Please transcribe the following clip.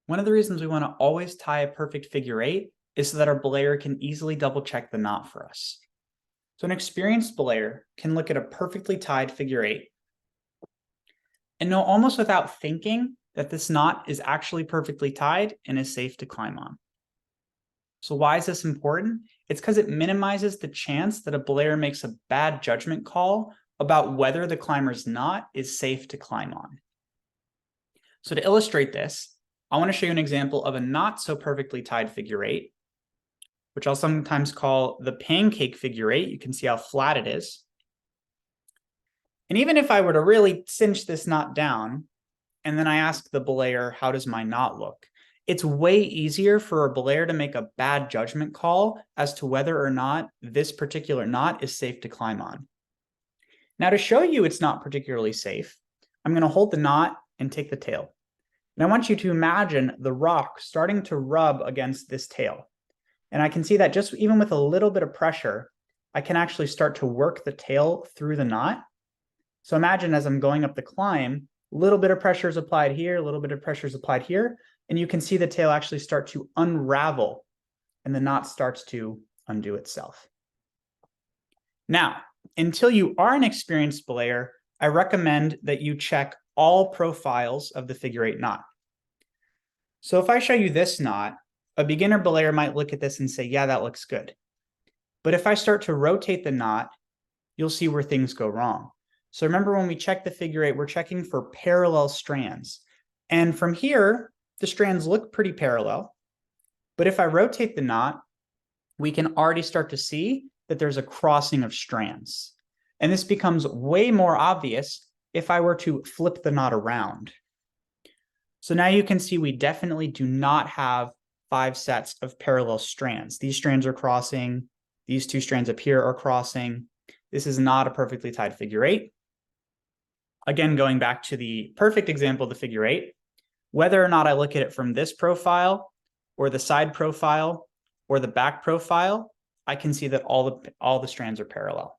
One of the reasons we want to always tie a perfect figure eight is so that our belayer can easily double check the knot for us. So an experienced belayer can look at a perfectly tied figure eight and know almost without thinking that this knot is actually perfectly tied and is safe to climb on. So why is this important? It's because it minimizes the chance that a belayer makes a bad judgment call about whether the climber's knot is safe to climb on. So to illustrate this, I want to show you an example of a not so perfectly tied figure eight, which I'll sometimes call the pancake figure eight. You can see how flat it is. And even if I were to really cinch this knot down, and then I ask the belayer, how does my knot look? It's way easier for a belayer to make a bad judgment call as to whether or not this particular knot is safe to climb on. Now, to show you it's not particularly safe, I'm going to hold the knot and take the tail. And I want you to imagine the rock starting to rub against this tail. And I can see that just even with a little bit of pressure, I can actually start to work the tail through the knot. So imagine as I'm going up the climb, a little bit of pressure is applied here, a little bit of pressure is applied here, and you can see the tail actually start to unravel and the knot starts to undo itself. Now, until you are an experienced belayer, I recommend that you check all profiles of the figure eight knot. So if I show you this knot, a beginner belayer might look at this and say, yeah, that looks good. But if I start to rotate the knot, you'll see where things go wrong. So remember when we check the figure eight, we're checking for parallel strands. And from here, the strands look pretty parallel. But if I rotate the knot, we can already start to see that there's a crossing of strands. And this becomes way more obvious if I were to flip the knot around. So now you can see we definitely do not have 5 sets of parallel strands. These strands are crossing. These 2 strands up here are crossing. This is not a perfectly tied figure eight. Again, going back to the perfect example of the figure eight, whether or not I look at it from this profile or the side profile or the back profile, I can see that all the strands are parallel.